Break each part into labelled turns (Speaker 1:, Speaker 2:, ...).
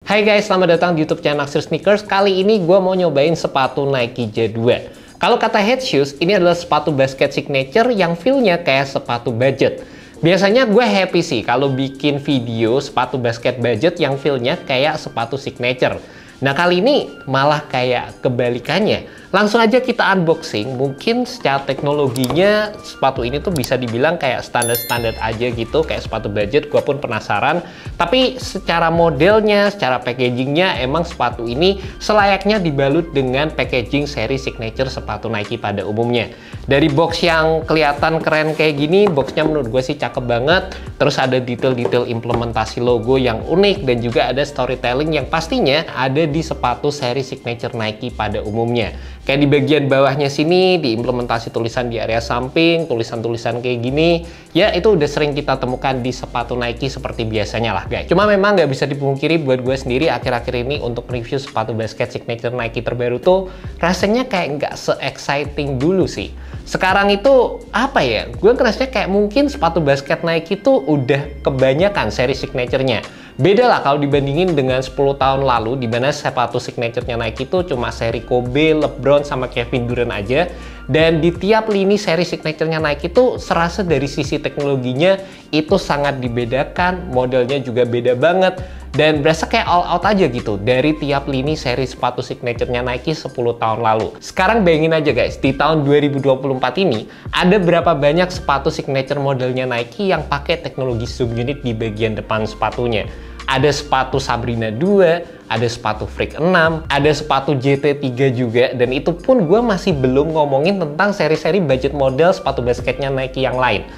Speaker 1: Hai guys, selamat datang di YouTube channel Naksir Sneakers. Kali ini gue mau nyobain sepatu Nike J2. Kalau kata Head Shoes, ini adalah sepatu basket signature yang feel-nya kayak sepatu budget. Biasanya gue happy sih kalau bikin video sepatu basket budget yang feel-nya kayak sepatu signature. Nah kali ini malah kayak kebalikannya. Langsung aja kita unboxing. Mungkin secara teknologinya sepatu ini tuh bisa dibilang kayak standar-standar aja gitu, kayak sepatu budget. Gue pun penasaran. Tapi secara modelnya, secara packagingnya, emang sepatu ini selayaknya dibalut dengan packaging seri signature sepatu Nike pada umumnya. Dari box yang kelihatan keren kayak gini, boxnya menurut gue sih cakep banget. Terus ada detail-detail implementasi logo yang unik dan juga ada storytelling yang pastinya ada di sepatu seri signature Nike pada umumnya. Kayak di bagian bawahnya sini diimplementasi tulisan di area samping, tulisan-tulisan kayak gini. Ya itu udah sering kita temukan di sepatu Nike seperti biasanya lah guys. Cuma memang nggak bisa dipungkiri buat gue sendiri akhir-akhir ini untuk review sepatu basket signature Nike terbaru tuh rasanya kayak nggak se-exciting dulu sih. Sekarang itu apa ya? Gue ngerasanya kayak mungkin sepatu basket Nike tuh udah kebanyakan seri signature-nya. Beda lah kalau dibandingin dengan 10 tahun lalu, di mana sepatu signature-nya Nike itu cuma seri Kobe, LeBron, sama Kevin Durant aja. Dan di tiap lini seri signature-nya Nike itu serasa dari sisi teknologinya itu sangat dibedakan, modelnya juga beda banget. Dan berasa kayak all out aja gitu dari tiap lini seri sepatu signature-nya Nike 10 tahun lalu. Sekarang bayangin aja guys, di tahun 2024 ini ada berapa banyak sepatu signature modelnya Nike yang pakai teknologi zoom unit di bagian depan sepatunya. Ada sepatu Sabrina 2, ada sepatu Freak 6, ada sepatu JT3 juga, dan itu pun gue masih belum ngomongin tentang seri-seri budget model sepatu basketnya Nike yang lain.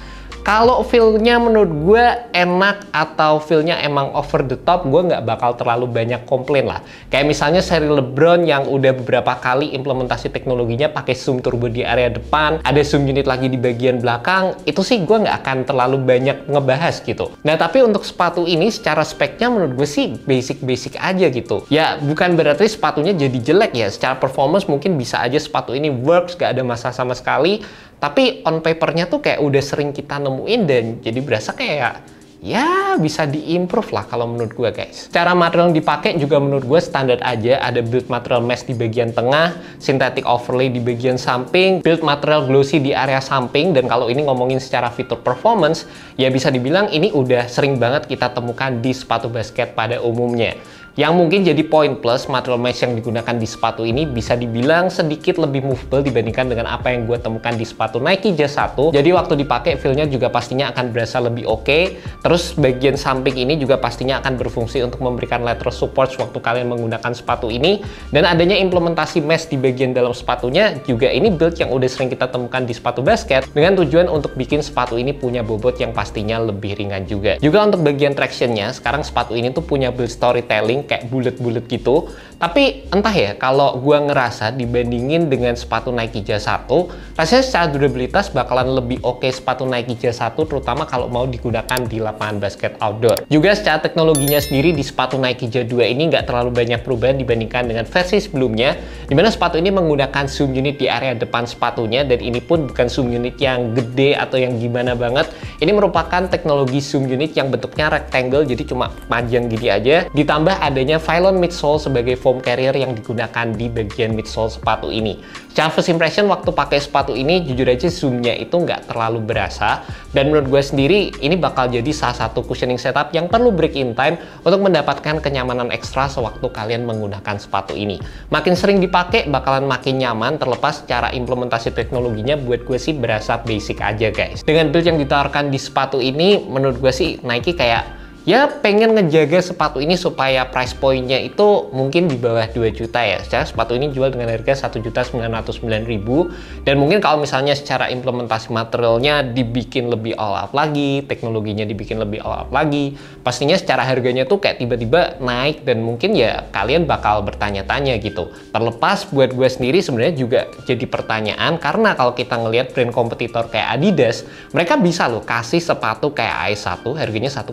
Speaker 1: Kalau feel-nya menurut gue enak atau feel-nya emang over the top, gue nggak bakal terlalu banyak komplain lah. Kayak misalnya seri LeBron yang udah beberapa kali implementasi teknologinya pakai zoom turbo di area depan, ada zoom unit lagi di bagian belakang, itu sih gue nggak akan terlalu banyak ngebahas gitu. Nah tapi untuk sepatu ini secara speknya menurut gue sih basic-basic aja gitu. Ya bukan berarti sepatunya jadi jelek ya, secara performance mungkin bisa aja sepatu ini works, gak ada masalah sama sekali. Tapi on papernya tuh kayak udah sering kita nemuin dan jadi berasa kayak ya bisa diimprove lah kalau menurut gue guys. Cara material yang dipakai juga menurut gue standar aja. Ada build material mesh di bagian tengah, synthetic overlay di bagian samping, build material glossy di area samping. Dan kalau ini ngomongin secara fitur performance, ya bisa dibilang ini udah sering banget kita temukan di sepatu basket pada umumnya. Yang mungkin jadi poin plus, material mesh yang digunakan di sepatu ini bisa dibilang sedikit lebih movable dibandingkan dengan apa yang gue temukan di sepatu Nike J1. Jadi waktu dipakai feel-nya juga pastinya akan berasa lebih oke. Terus bagian samping ini juga pastinya akan berfungsi untuk memberikan lateral support waktu kalian menggunakan sepatu ini. Dan adanya implementasi mesh di bagian dalam sepatunya juga ini build yang udah sering kita temukan di sepatu basket dengan tujuan untuk bikin sepatu ini punya bobot yang pastinya lebih ringan juga. Juga untuk bagian tractionnya, sekarang sepatu ini tuh punya build storytelling kayak bulet-bulet gitu. Tapi entah ya, kalau gua ngerasa dibandingin dengan sepatu Nike J1, rasanya secara durabilitas bakalan lebih oke sepatu Nike J1, terutama kalau mau digunakan di lapangan basket outdoor. Juga secara teknologinya sendiri di sepatu Nike J2 ini nggak terlalu banyak perubahan dibandingkan dengan versi sebelumnya, dimana sepatu ini menggunakan zoom unit di area depan sepatunya, dan ini pun bukan zoom unit yang gede atau yang gimana banget. Ini merupakan teknologi zoom unit yang bentuknya rectangle, jadi cuma panjang gini aja, ditambah adanya Phylon midsole sebagai foam carrier yang digunakan di bagian midsole sepatu ini. Secara first impression waktu pakai sepatu ini, jujur aja zoomnya itu nggak terlalu berasa, dan menurut gue sendiri ini bakal jadi salah satu cushioning setup yang perlu break in time untuk mendapatkan kenyamanan ekstra sewaktu kalian menggunakan sepatu ini. Makin sering dipakai bakalan makin nyaman, terlepas secara implementasi teknologinya buat gue sih berasa basic aja guys. Dengan build yang ditawarkan di sepatu ini, menurut gue sih Nike kayak ya pengen ngejaga sepatu ini supaya price point-nya itu mungkin di bawah 2 juta ya. Secara sepatu ini jual dengan harga 1.909.000, dan mungkin kalau misalnya secara implementasi materialnya dibikin lebih all out lagi, teknologinya dibikin lebih all out lagi, pastinya secara harganya tuh kayak tiba-tiba naik, dan mungkin ya kalian bakal bertanya-tanya gitu. Terlepas buat gue sendiri sebenarnya juga jadi pertanyaan, karena kalau kita ngelihat brand kompetitor kayak Adidas, mereka bisa loh kasih sepatu kayak AS1 harganya 1,9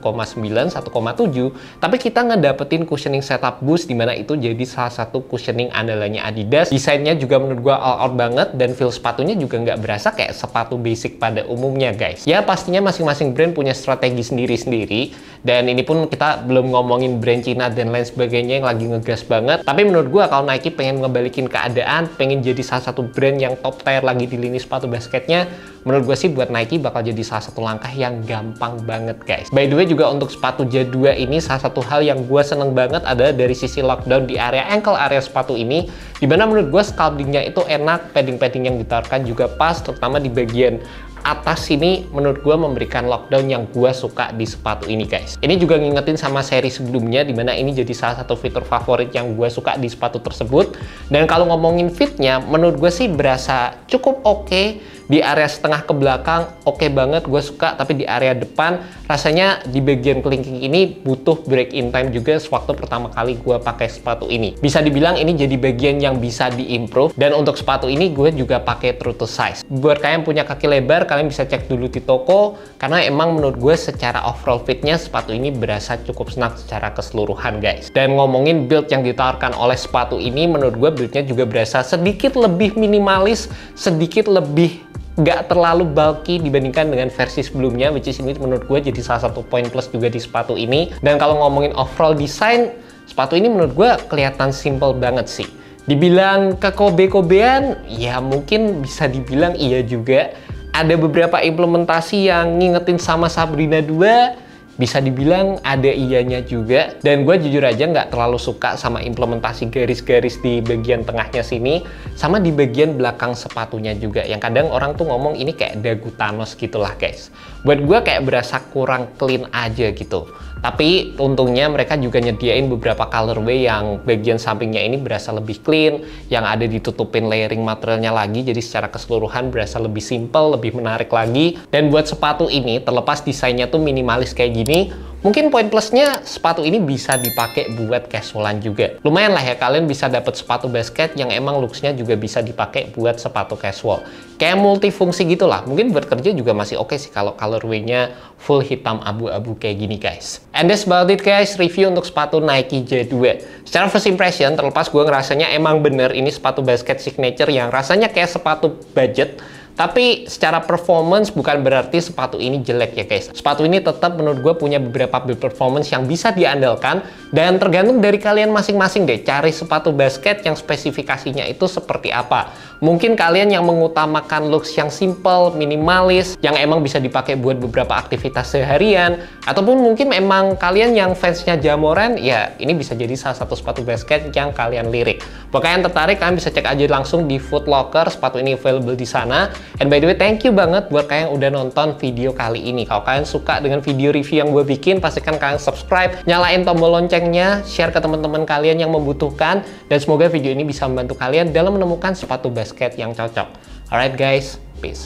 Speaker 1: 1,7, tapi kita ngedapetin cushioning setup boost dimana itu jadi salah satu cushioning andalannya Adidas. Desainnya juga menurut gua all out banget dan feel sepatunya juga nggak berasa kayak sepatu basic pada umumnya guys. Ya pastinya masing-masing brand punya strategi sendiri-sendiri, dan ini pun kita belum ngomongin brand Cina dan lain sebagainya yang lagi ngegas banget. Tapi menurut gua kalau Nike pengen ngebalikin keadaan, pengen jadi salah satu brand yang top tier lagi di lini sepatu basketnya, menurut gue sih buat Nike bakal jadi salah satu langkah yang gampang banget guys. By the way juga untuk sepatu J2 ini salah satu hal yang gue seneng banget adalah dari sisi lockdown di area ankle area sepatu ini, dimana menurut gue sculptingnya itu enak, padding-padding yang ditaruhkan juga pas, terutama di bagian atas sini menurut gue memberikan lockdown yang gue suka di sepatu ini guys. Ini juga ngingetin sama seri sebelumnya dimana ini jadi salah satu fitur favorit yang gue suka di sepatu tersebut. Dan kalau ngomongin fitnya menurut gue sih berasa cukup oke. Di area setengah ke belakang oke banget, gue suka, tapi di area depan rasanya di bagian kelingking ini butuh break in time juga sewaktu pertama kali gue pakai sepatu ini. Bisa dibilang ini jadi bagian yang bisa diimprove, dan untuk sepatu ini gue juga pakai true to size. Buat kalian punya kaki lebar, kalian bisa cek dulu di toko, karena emang menurut gue secara overall fitnya sepatu ini berasa cukup snug secara keseluruhan guys. Dan ngomongin build yang ditawarkan oleh sepatu ini, menurut gue buildnya juga berasa sedikit lebih minimalis, sedikit lebih nggak terlalu bulky dibandingkan dengan versi sebelumnya, which is ini menurut gue jadi salah satu poin plus juga di sepatu ini. Dan kalau ngomongin overall design, sepatu ini menurut gue kelihatan simple banget sih. Dibilang kekobe-kobean, ya mungkin bisa dibilang iya juga. Ada beberapa implementasi yang ngingetin sama Sabrina 2, bisa dibilang ada iyanya juga. Dan gue jujur aja nggak terlalu suka sama implementasi garis-garis di bagian tengahnya sini, sama di bagian belakang sepatunya juga, yang kadang orang tuh ngomong ini kayak dagu Thanos gitulah guys. Buat gue kayak berasa kurang clean aja gitu. Tapi untungnya mereka juga nyediain beberapa colorway yang bagian sampingnya ini berasa lebih clean, yang ada ditutupin layering materialnya lagi, jadi secara keseluruhan berasa lebih simple, lebih menarik lagi. Dan buat sepatu ini, terlepas desainnya tuh minimalis kayak gini, mungkin poin plusnya sepatu ini bisa dipakai buat casualan juga. Lumayan lah ya, kalian bisa dapat sepatu basket yang emang looksnya juga bisa dipakai buat sepatu casual. Kayak multifungsi gitulah. Mungkin buat kerja juga masih oke sih kalau colorway-nya full hitam abu-abu kayak gini guys. And that's about it guys, review untuk sepatu Nike J2. Secara first impression, terlepas gue ngerasanya emang bener ini sepatu basket signature yang rasanya kayak sepatu budget, tapi secara performance bukan berarti sepatu ini jelek ya guys. Sepatu ini tetap menurut gue punya beberapa build performance yang bisa diandalkan, dan tergantung dari kalian masing-masing deh cari sepatu basket yang spesifikasinya itu seperti apa. Mungkin kalian yang mengutamakan looks yang simple, minimalis, yang emang bisa dipakai buat beberapa aktivitas seharian, ataupun mungkin emang kalian yang fansnya Jamoran, ya ini bisa jadi salah satu sepatu basket yang kalian lirik. Buat kalian tertarik, kalian bisa cek aja langsung di Foot Locker, sepatu ini available di sana. And by the way, thank you banget buat kalian yang udah nonton video kali ini. Kalau kalian suka dengan video review yang gue bikin, pastikan kalian subscribe, nyalain tombol loncengnya, share ke teman-teman kalian yang membutuhkan, dan semoga video ini bisa membantu kalian dalam menemukan sepatu basket yang cocok. Alright guys, peace.